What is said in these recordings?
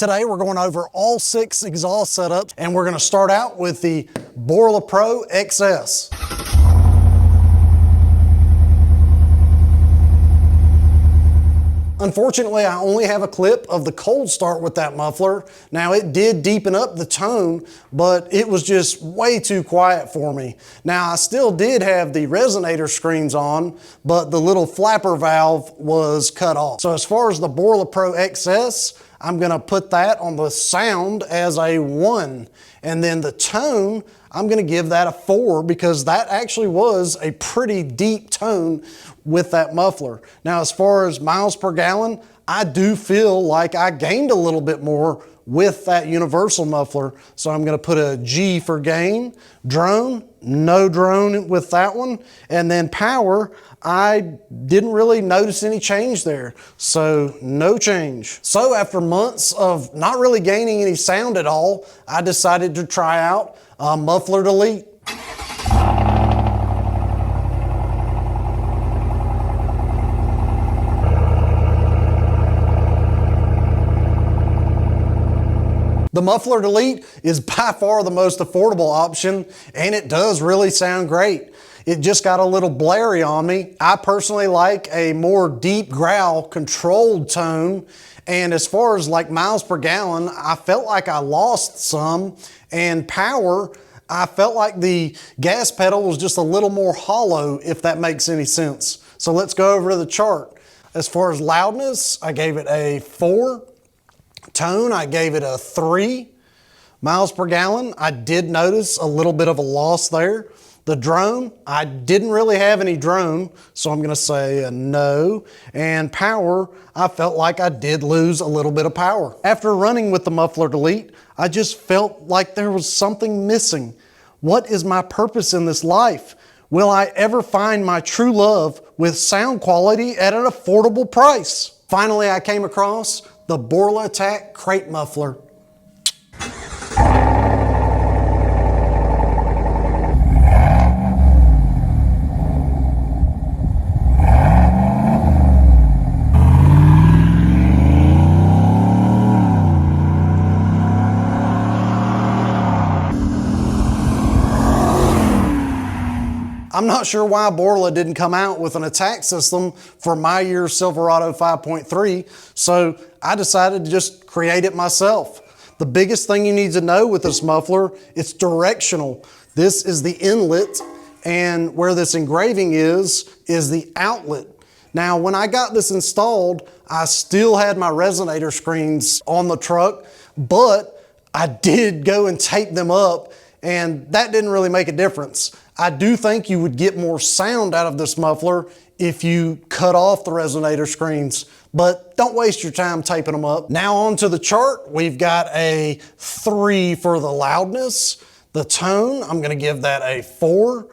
Today we're going over all 6 exhaust setups, and we're going to start out with the Borla Pro XS. Unfortunately, I only have a clip of the cold start with that muffler. Now, it did deepen up the tone, but it was just way too quiet for me. Now, I still did have the resonator screens on, but the little flapper valve was cut off. So as far as the Borla Pro XS, I'm gonna put that on the sound as a 1. And then the tone, I'm gonna give that a 4 because that actually was a pretty deep tone with that muffler. Now, as far as miles per gallon, I do feel like I gained a little bit more with that universal muffler. So I'm gonna put a G for gain. Drone, no drone with that one. And then power, I didn't really notice any change there. So no change. So after months of not really gaining any sound at all, I decided to try out Muffler Delete. The Muffler Delete is by far the most affordable option, and it does really sound great. It just got a little blary on me. I personally like a more deep growl controlled tone, and as far as like miles per gallon, I felt like I lost some, and power, I felt like the gas pedal was just a little more hollow, if that makes any sense. So let's go over to the chart. As far as loudness, I gave it a 4. Tone, I gave it a 3. Miles per gallon, I did notice a little bit of a loss there. The drone, I didn't really have any drone, so I'm gonna say a no. And power, I felt like I did lose a little bit of power. After running with the Muffler Delete, I just felt like there was something missing. What is my purpose in this life? Will I ever find my true love with sound quality at an affordable price? Finally, I came across the Borla Atak Crate Muffler. I'm not sure why Borla didn't come out with an Atak system for my year's Silverado 5.3, so I decided to just create it myself. The biggest thing you need to know with this muffler, it's directional. This is the inlet, and where this engraving is the outlet. Now, when I got this installed, I still had my resonator screens on the truck, but I did go and tape them up, and that didn't really make a difference. I do think you would get more sound out of this muffler if you cut off the resonator screens, but don't waste your time taping them up. Now on to the chart. We've got a 3 for the loudness. The tone, I'm gonna give that a 4.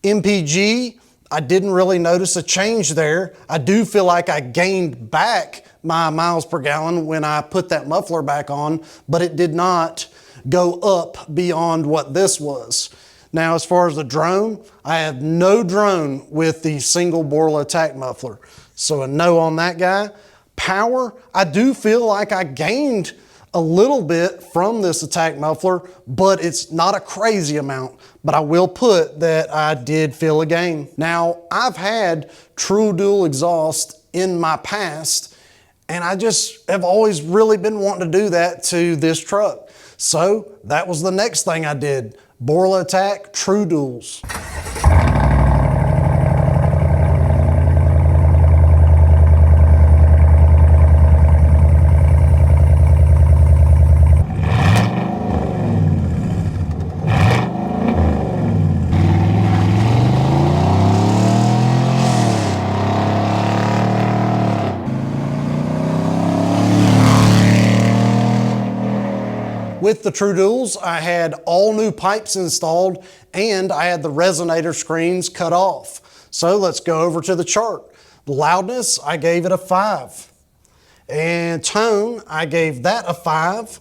MPG, I didn't really notice a change there. I do feel like I gained back my miles per gallon when I put that muffler back on, but it did not go up beyond what this was. Now, as far as the drone, I have no drone with the single Borla Atak muffler. So a no on that guy. Power, I do feel like I gained a little bit from this Atak muffler, but it's not a crazy amount. But I will put that I did feel a gain. Now, I've had True Dual exhaust in my past, and I just have always really been wanting to do that to this truck. So that was the next thing I did. Borla Atak True Duals. With the True Duals, I had all new pipes installed and I had the resonator screens cut off. So let's go over to the chart. The loudness, I gave it a 5. And tone, I gave that a 5.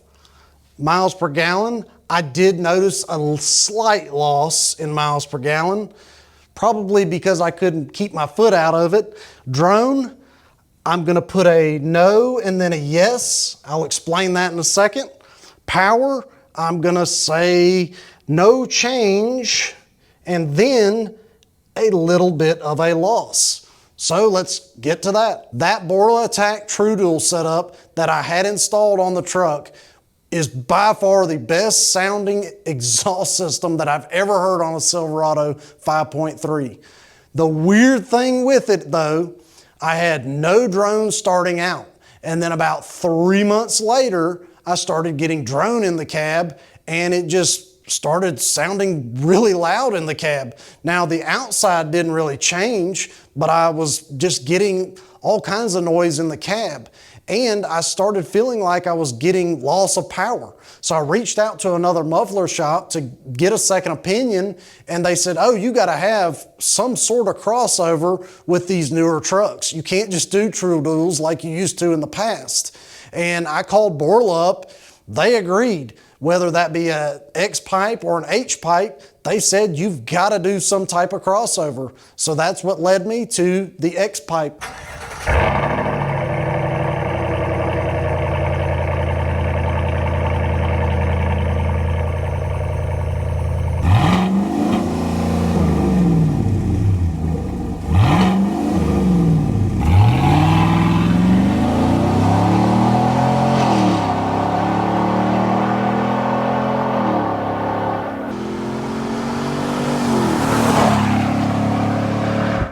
Miles per gallon, I did notice a slight loss in miles per gallon, probably because I couldn't keep my foot out of it. Drone, I'm gonna put a no and then a yes. I'll explain that in a second. Power, I'm gonna say no change and then a little bit of a loss. So let's get to that. That Borla Atak True Dual setup that I had installed on the truck is by far the best sounding exhaust system that I've ever heard on a Silverado 5.3. The weird thing with it though, I had no drone starting out. And then about 3 months later, I started getting drone in the cab and it just started sounding really loud in the cab. Now the outside didn't really change, but I was just getting all kinds of noise in the cab. And I started feeling like I was getting loss of power. So I reached out to another muffler shop to get a second opinion, and they said, oh, you gotta have some sort of crossover with these newer trucks. You can't just do True Duals like you used to in the past. And I called Borla up, they agreed. Whether that be a XPIPE or an HPIPE, they said you've gotta do some type of crossover. So that's what led me to the XPIPE.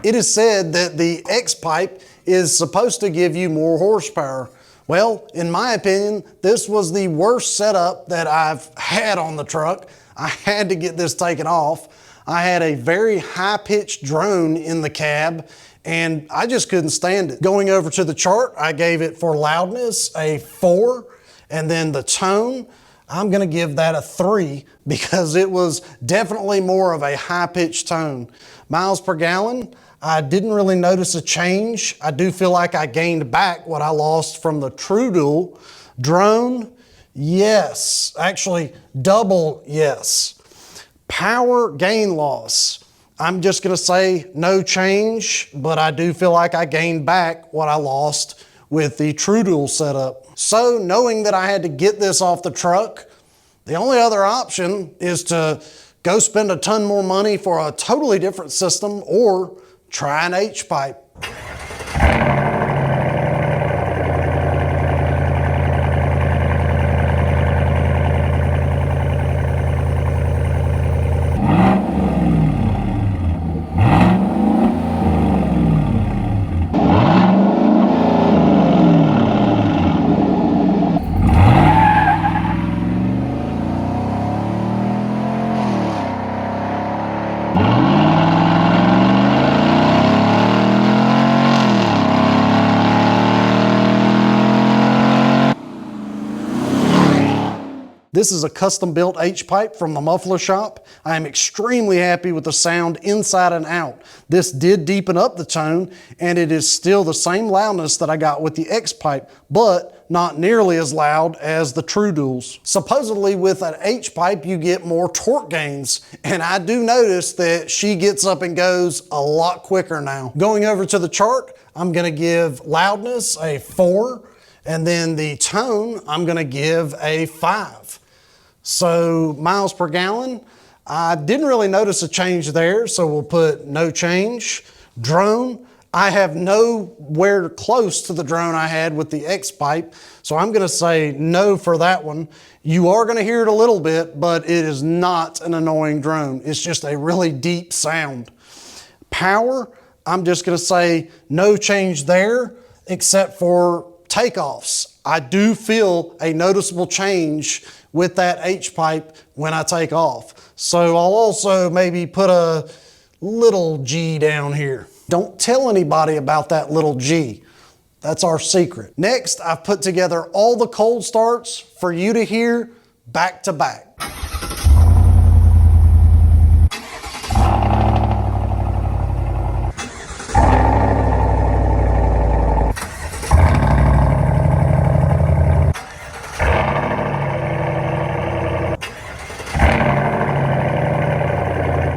It is said that the XPIPE is supposed to give you more horsepower. Well, in my opinion, this was the worst setup that I've had on the truck. I had to get this taken off. I had a very high-pitched drone in the cab and I just couldn't stand it. Going over to the chart, I gave it for loudness a 4, and then the tone, I'm gonna give that a 3 because it was definitely more of a high-pitched tone. Miles per gallon, I didn't really notice a change. I do feel like I gained back what I lost from the True Dual. Drone, yes. Actually, double yes. Power gain loss. I'm just gonna say no change, but I do feel like I gained back what I lost with the True Dual setup. So knowing that I had to get this off the truck, the only other option is to go spend a ton more money for a totally different system or try an HPIPE. This is a custom-built HPIPE from the muffler shop. I am extremely happy with the sound inside and out. This did deepen up the tone, and it is still the same loudness that I got with the XPIPE, but not nearly as loud as the True Duals. Supposedly with an HPIPE, you get more torque gains, and I do notice that she gets up and goes a lot quicker now. Going over to the chart, I'm gonna give loudness a 4, and then the tone, I'm gonna give a 5. So miles per gallon, I didn't really notice a change there, so we'll put no change. Drone, I have nowhere close to the drone I had with the XPIPE, so I'm gonna say no for that one. You are gonna hear it a little bit, but it is not an annoying drone. It's just a really deep sound. Power, I'm just gonna say no change there, except for takeoffs. I do feel a noticeable change with that HPIPE when I take off. So I'll also maybe put a little G down here. Don't tell anybody about that little G. That's our secret. Next, I've put together all the cold starts for you to hear back to back.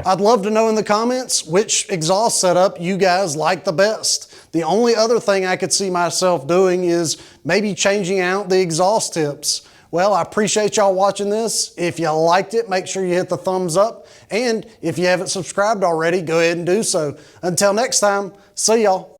I'd love to know in the comments which exhaust setup you guys like the best. The only other thing I could see myself doing is maybe changing out the exhaust tips. Well, I appreciate y'all watching this. If you liked it, make sure you hit the thumbs up. And if you haven't subscribed already, go ahead and do so. Until next time, see y'all.